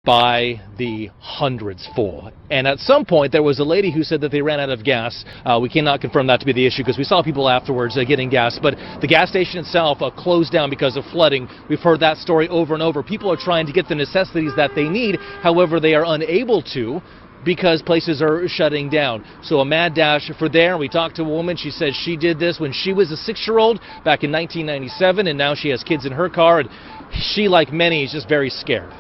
by the hundreds full. And at some point, there was a lady who said that they ran out of gas. We cannot confirm that to be the issue because we saw people afterwards getting gas. But the gas station itself closed down because of flooding. We've heard that story over and over. People are trying to get the necessities that they need. However, they are unable to because places are shutting down. So a mad dash for there. We talked to a woman. She said she did this when she was a 6-year-old back in 1997, and now she has kids in her car. And she, like many, is just very scared.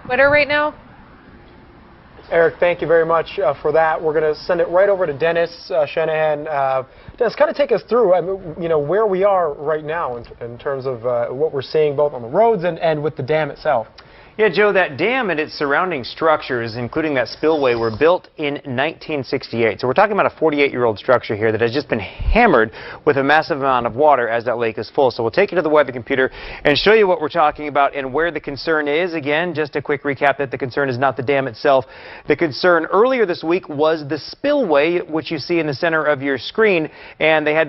Twitter right now? Eric, thank you very much for that. We're going to send it right over to Dennis Shanahan. Dennis, kind of take us through, where we are right now in terms of what we're seeing both on the roads and with the dam itself. Yeah, Joe, that dam and its surrounding structures, including that spillway, were built in 1968. So we're talking about a 48-year-old structure here that has just been hammered with a massive amount of water as that lake is full. So we'll take you to the weather computer and show you what we're talking about and where the concern is. Again, just a quick recap that the concern is not the dam itself. The concern earlier this week was the spillway, which you see in the center of your screen, and they have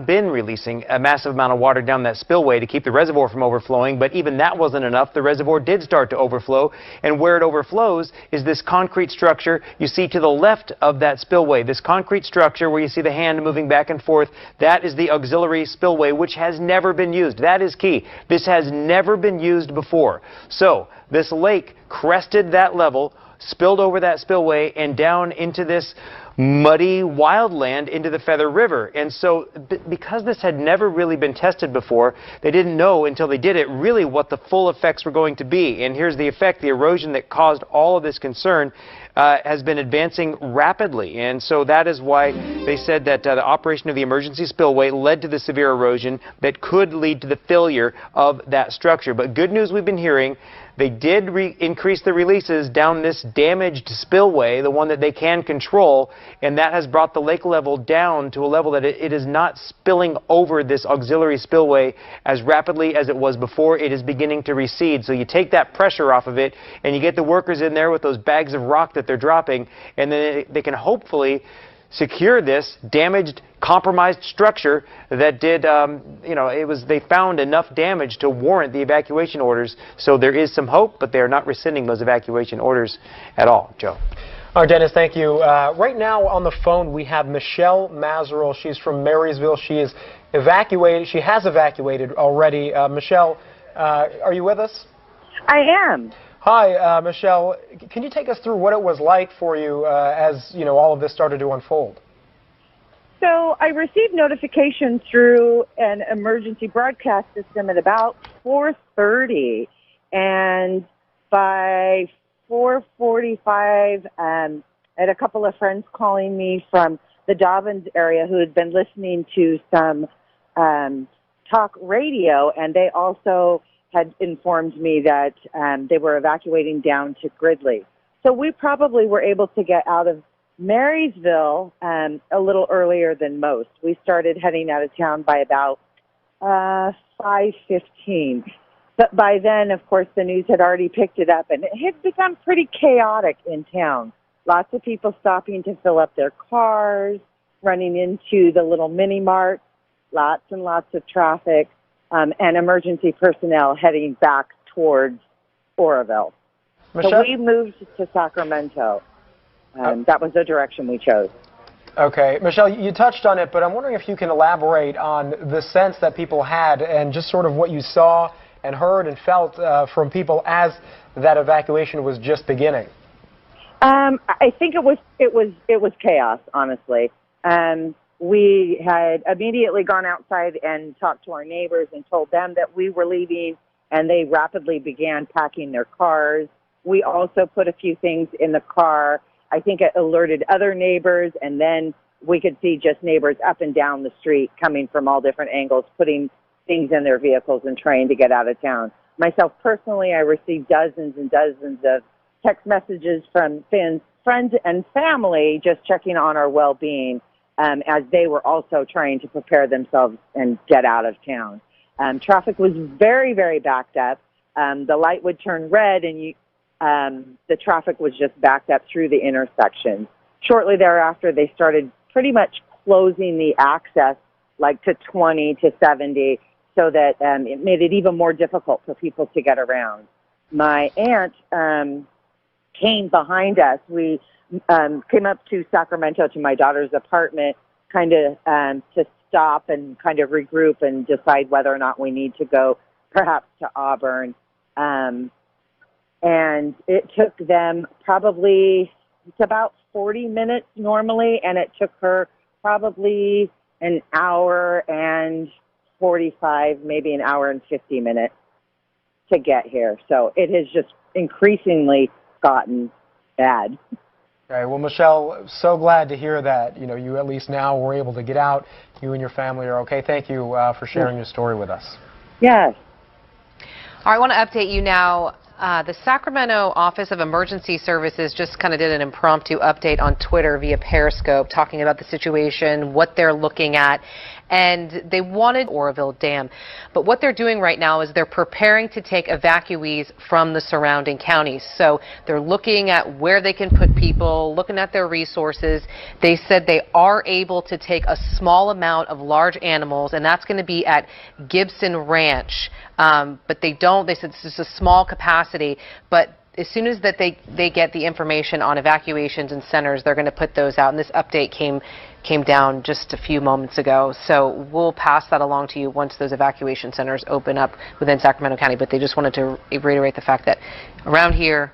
been releasing a massive amount of water down that spillway to keep the reservoir from overflowing, but even that wasn't enough. The reservoir did start to overflow, and where it overflows is this concrete structure you see to the left of that spillway. This concrete structure where you see the hand moving back and forth, that is the auxiliary spillway, which has never been used. That is key. This has never been used before. So this lake crested that level, spilled over that spillway, and down into this muddy wildland into the Feather River. And so because this had never really been tested before, they didn't know until they did it really what the full effects were going to be. And here's the effect. The erosion that caused all of this concern has been advancing rapidly. And so that is why they said that the operation of the emergency spillway led to the severe erosion that could lead to the failure of that structure. But good news we've been hearing, they did increase the releases down this damaged spillway, the one that they can control, and that has brought the lake level down to a level that it is not spilling over this auxiliary spillway as rapidly as it was before. It is beginning to recede. So you take that pressure off of it, and you get the workers in there with those bags of rock that they're dropping, and then they can hopefully secure this damaged, compromised structure that did, they found enough damage to warrant the evacuation orders. So there is some hope, but they are not rescinding those evacuation orders at all. Joe. All right, Dennis, thank you. Right now on the phone we have Michelle Mazerel. She's from Marysville. She is evacuated. She has evacuated already. Michelle, are you with us? I am. Hi, Michelle. Can you take us through what it was like for you as all of this started to unfold? So I received notification through an emergency broadcast system at about 4:30, and by 4:45, I had a couple of friends calling me from the Dobbins area who had been listening to some talk radio, and they also had informed me that they were evacuating down to Gridley. So we probably were able to get out of Marysville a little earlier than most. We started heading out of town by about 5:15. But by then, of course, the news had already picked it up, and it had become pretty chaotic in town. Lots of people stopping to fill up their cars, running into the little mini-mart, lots and lots of traffic. And emergency personnel heading back towards Oroville. Michelle? So we moved to Sacramento. That was the direction we chose. Okay. Michelle, you touched on it, but I'm wondering if you can elaborate on the sense that people had and just sort of what you saw and heard and felt from people as that evacuation was just beginning. I think it was chaos, honestly. We had immediately gone outside and talked to our neighbors and told them that we were leaving, and they rapidly began packing their cars. We also put a few things in the car. I think it alerted other neighbors, and then we could see just neighbors up and down the street coming from all different angles, putting things in their vehicles and trying to get out of town. Myself personally, I received dozens and dozens of text messages from friends and family just checking on our well-being. As they were also trying to prepare themselves and get out of town. Traffic was very, very backed up. The light would turn red, and the traffic was just backed up through the intersection. Shortly thereafter, they started pretty much closing the access, like to 20 to 70, so that it made it even more difficult for people to get around. my aunt came behind us. We came up to Sacramento to my daughter's apartment, kind of to stop and kind of regroup and decide whether or not we need to go perhaps to Auburn. And it took them probably, it's about 40 minutes normally, and it took her probably an hour and 45, maybe an hour and 50 minutes to get here. So it has just increasingly gotten bad. Okay, well, Michelle, so glad to hear that, you at least now were able to get out. You and your family are okay. Thank you for sharing your story with us. Yes. All right, I want to update you now. The Sacramento Office of Emergency Services just kind of did an impromptu update on Twitter via Periscope, talking about the situation, what they're looking at, and they wanted Oroville Dam. But what they're doing right now is they're preparing to take evacuees from the surrounding counties. So they're looking at where they can put people, looking at their resources. They said they are able to take a small amount of large animals, and that's going to be at Gibson Ranch. But they said this is a small capacity, but as soon as that they get the information on evacuations and centers, they're going to put those out. And this update came down just a few moments ago. So we'll pass that along to you once those evacuation centers open up within Sacramento County. But they just wanted to reiterate the fact that around here,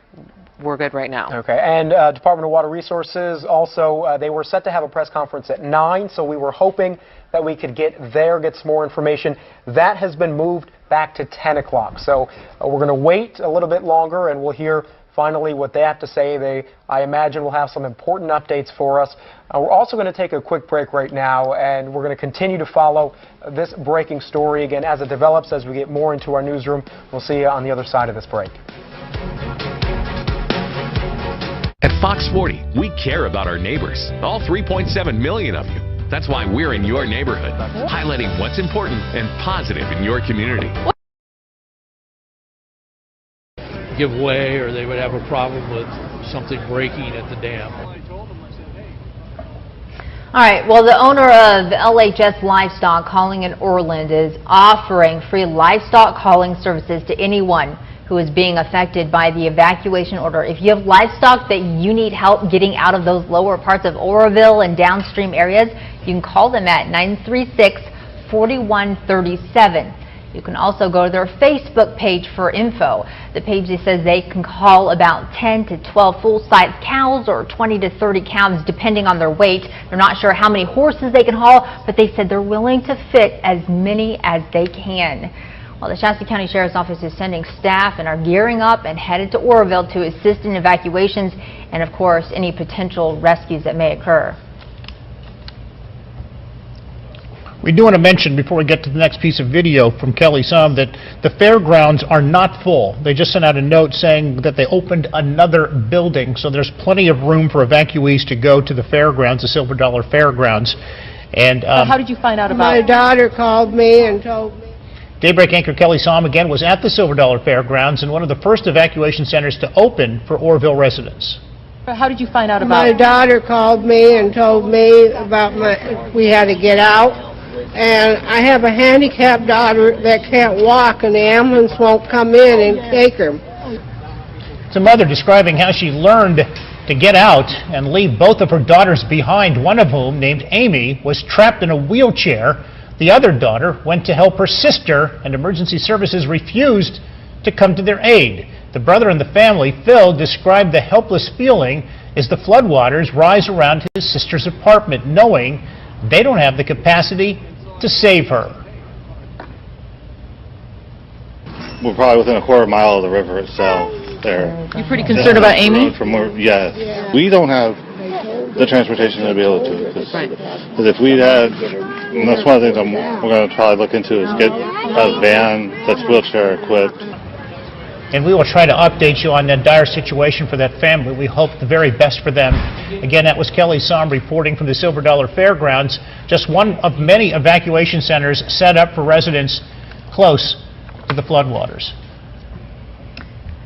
we're good right now. Okay, and Department of Water Resources also, they were set to have a press conference at 9, so we were hoping that we could get some more information. That has been moved back to 10 o'clock. So we're going to wait a little bit longer, and we'll hear finally what they have to say. I imagine, will have some important updates for us. We're also going to take a quick break right now, and we're going to continue to follow this breaking story again as it develops, as we get more into our newsroom. We'll see you on the other side of this break. At Fox 40, we care about our neighbors, all 3.7 million of you. That's why we're in your neighborhood, highlighting what's important and positive in your community. Give way, or they would have a problem with something breaking at the dam. All right, well, the owner of LHS Livestock Calling in Orland is offering free livestock calling services to anyone who is being affected by the evacuation order. If you have livestock that you need help getting out of those lower parts of Oroville and downstream areas, you can call them at 936-4137. You can also go to their Facebook page for info. The page says they can call about 10 to 12 full-size cows or 20 to 30 cows depending on their weight. They're not sure how many horses they can haul, but they said they're willing to fit as many as they can. Well, the Shasta County Sheriff's Office is sending staff and are gearing up and headed to Oroville to assist in evacuations and, of course, any potential rescues that may occur. We do want to mention, before we get to the next piece of video from Kelly Sum, that the fairgrounds are not full. They just sent out a note saying that they opened another building, so there's plenty of room for evacuees to go to the fairgrounds, the Silver Dollar Fairgrounds. And how did you find out about it? My daughter called me and told me. Daybreak anchor Kelly Sum again was at the Silver Dollar Fairgrounds and one of the first evacuation centers to open for Oroville residents. How did you find out about it? My daughter called me and told me about we had to get out. And I have a handicapped daughter that can't walk, and the ambulance won't come in and take her. It's a mother describing how she learned to get out and leave both of her daughters behind, one of whom, named Amy, was trapped in a wheelchair. The other daughter went to help her sister, and emergency services refused to come to their aid. The brother in the family, Phil, described the helpless feeling as the floodwaters rise around his sister's apartment, knowing they don't have the capacity to save her. We're probably within a quarter mile of the river itself there. You pretty concerned about Amy? Yes. Yeah. We don't have the transportation to be able to. Because if we had, and that's one of the things we're going to probably look into, is get a van that's wheelchair equipped. And we will try to update you on that dire situation for that family. We hope the very best for them. Again, that was Kelly Sum reporting from the Silver Dollar Fairgrounds, just one of many evacuation centers set up for residents close to the floodwaters.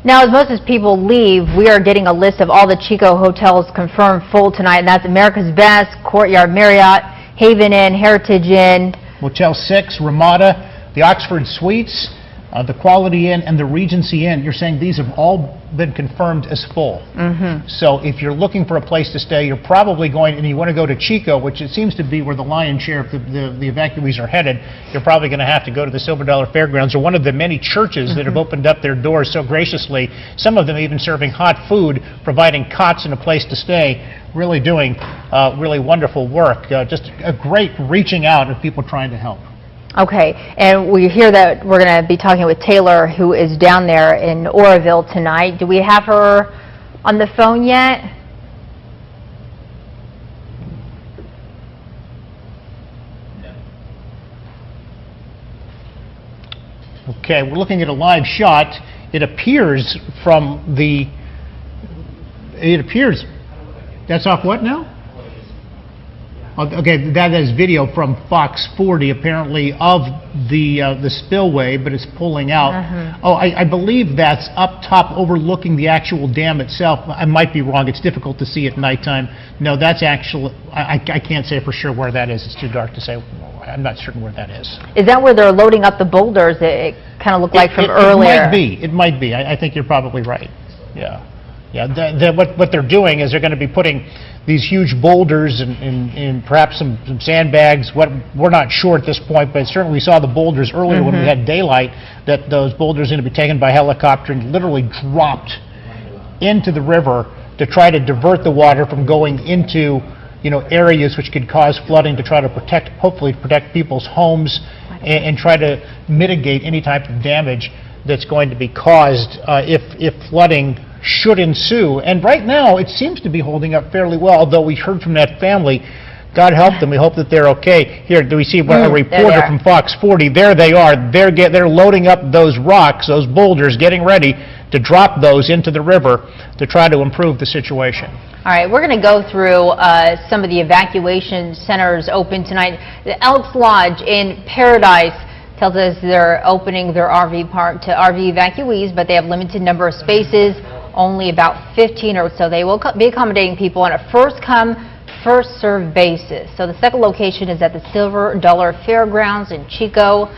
Now, as most people leave, we are getting a list of all the Chico hotels confirmed full tonight, and that's America's Best, Courtyard Marriott, Haven Inn, Heritage Inn, Motel 6, Ramada, the Oxford Suites, the Quality Inn, and the Regency Inn, you're saying these have all been confirmed as full. So if you're looking for a place to stay, you're probably going, and you want to go to Chico, which it seems to be where the lion's share of the evacuees are headed, you're probably going to have to go to the Silver Dollar Fairgrounds, or one of the many churches that have opened up their doors so graciously, some of them even serving hot food, providing cots and a place to stay, really doing really wonderful work. Just a great reaching out of people trying to help. Okay, and we hear that we're going to be talking with Taylor, who is down there in Oroville tonight. Do we have her on the phone yet? Okay, we're looking at a live shot. It appears from the... That's off what now? Okay, that is video from Fox 40, apparently, of the spillway, but it's pulling out. Oh, I believe that's up top overlooking the actual dam itself. I might be wrong. It's difficult to see at nighttime. No, that's actually, I can't say for sure where that is. It's too dark to say. I'm not certain where that is. Is that where they're loading up the boulders? It kind of looked like from earlier. It might be. I think you're probably right. Yeah. Yeah, what they're doing is they're going to be putting these huge boulders and perhaps some sandbags. We're not sure at this point, but certainly we saw the boulders earlier when we had daylight, that those boulders are going to be taken by helicopter and literally dropped into the river to try to divert the water from going into, areas which could cause flooding, to try to hopefully protect people's homes and try to mitigate any type of damage that's going to be caused if flooding should ensue. And right now it seems to be holding up fairly well, although we heard from that family, God help them, we hope that they're okay. Here, do we see a reporter from Fox 40? There they are. They're loading up those rocks, those boulders, getting ready to drop those into the river to try to improve the situation. All right, we're going to go through some of the evacuation centers open tonight. The Elks Lodge in Paradise tells us they're opening their RV park to RV evacuees, but they have limited number of spaces, only about 15 or so. They will be accommodating people on a first-come, first-served basis. So the second location is at the Silver Dollar Fairgrounds in Chico.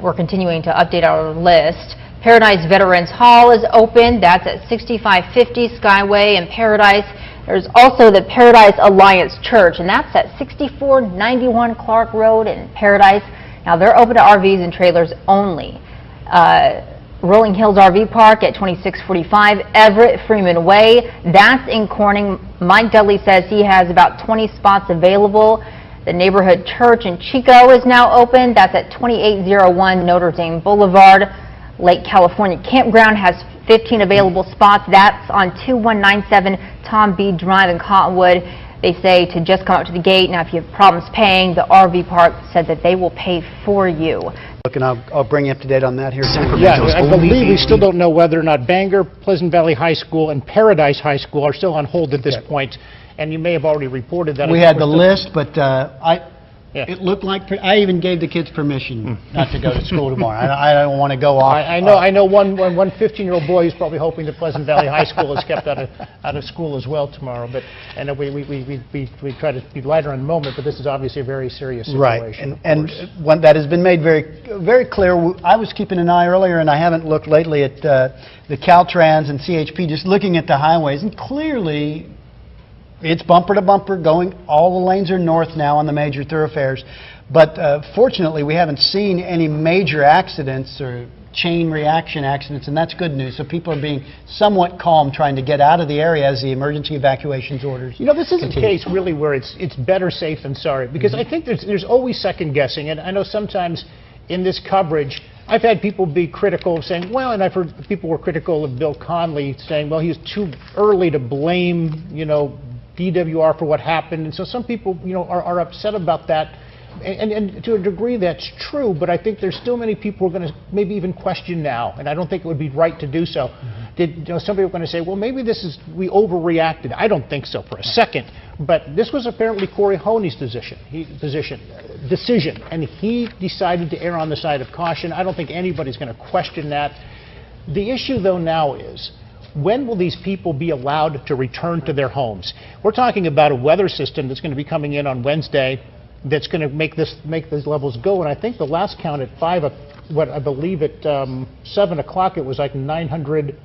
We're continuing to update our list. Paradise Veterans Hall is open. That's at 6550 Skyway in Paradise. There's also the Paradise Alliance Church, and that's at 6491 Clark Road in Paradise. Now, they're open to RVs and trailers only. Rolling Hills RV Park at 2645 Everett Freeman Way. That's in Corning. Mike Dudley says he has about 20 spots available. The Neighborhood Church in Chico is now open. That's at 2801 Notre Dame Boulevard. Lake California Campground has 15 available spots. That's on 2197 Tom B. Drive in Cottonwood. They say to just come up to the gate. Now, if you have problems paying, the RV park said that they will pay for you. Look, and I'll bring you up to date on that here soon. Yeah, I believe we still don't know whether or not Bangor, Pleasant Valley High School, and Paradise High School are still on hold at this point. And you may have already reported that. We had the list, but it looked like I even gave the kids permission not to go to school tomorrow. I don't want to go off. I know one 15-year-old boy is probably hoping that Pleasant Valley High School is kept out of school as well tomorrow. But we try to be lighter in the moment, but this is obviously a very serious situation. Right, and one that has been made very clear. I was keeping an eye earlier, and I haven't looked lately at the Caltrans and CHP, just looking at the highways, and clearly it's bumper to bumper going. All the lanes are north now on the major thoroughfares. But fortunately, we haven't seen any major accidents or chain reaction accidents, and that's good news. So people are being somewhat calm, trying to get out of the area as the emergency evacuations orders this is a case really where it's better safe than sorry, because I think there's always second guessing. And I know sometimes in this coverage, I've had people be critical of saying, well, and I've heard people were critical of Bill Connolly saying, well, he was too early to blame, DWR for what happened. And so some people, are upset about that. And to a degree that's true, but I think there's still many people who are going to maybe even question now, and I don't think it would be right to do so. Some people are going to say, well, maybe we overreacted. I don't think so for a second, but this was apparently Corey Honey's decision, and he decided to err on the side of caution. I don't think anybody's going to question that. The issue, though, now is, when will these people be allowed to return to their homes? We're talking about a weather system that's going to be coming in on Wednesday that's going to make these levels go. And I think the last count at 5 what I believe at 7 o'clock it was like 901.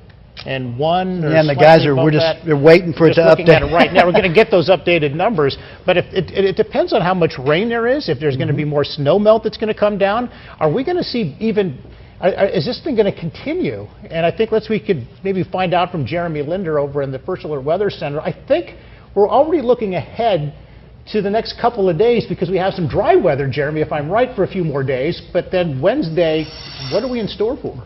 Yeah, and the guys they're waiting for it to looking update. at it right now. We're going to get those updated numbers, but if it depends on how much rain there is. If there's going to be more snow melt that's going to come down, are we going to see even? Is this thing going to continue? And I think we could maybe find out from Jeremy Linder over in the First Alert Weather Center. I think we're already looking ahead to the next couple of days because we have some dry weather, Jeremy, if I'm right, for a few more days. But then Wednesday, what are we in store for?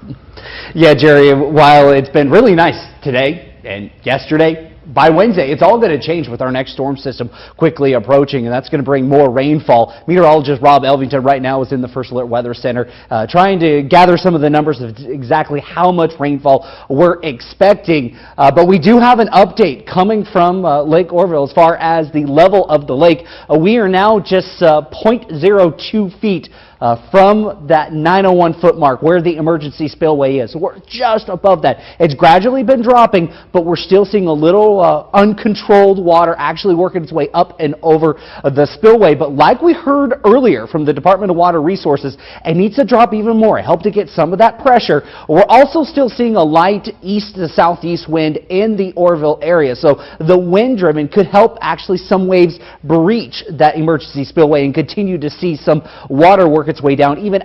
Yeah, Jerry, while it's been really nice today and yesterday, by Wednesday, it's all going to change with our next storm system quickly approaching, and that's going to bring more rainfall. Meteorologist Rob Elvington right now is in the First Alert Weather Center trying to gather some of the numbers of exactly how much rainfall we're expecting. But we do have an update coming from Lake Oroville as far as the level of the lake. We are now just 0.02 feet from that 901-foot mark where the emergency spillway is. So we're just above that. It's gradually been dropping, but we're still seeing a little uncontrolled water actually working its way up and over the spillway. But like we heard earlier from the Department of Water Resources, it needs to drop even more. Help to get some of that pressure. We're also still seeing a light east to southeast wind in the Oroville area. So the wind driven could help actually some waves breach that emergency spillway and continue to see some water work its way down even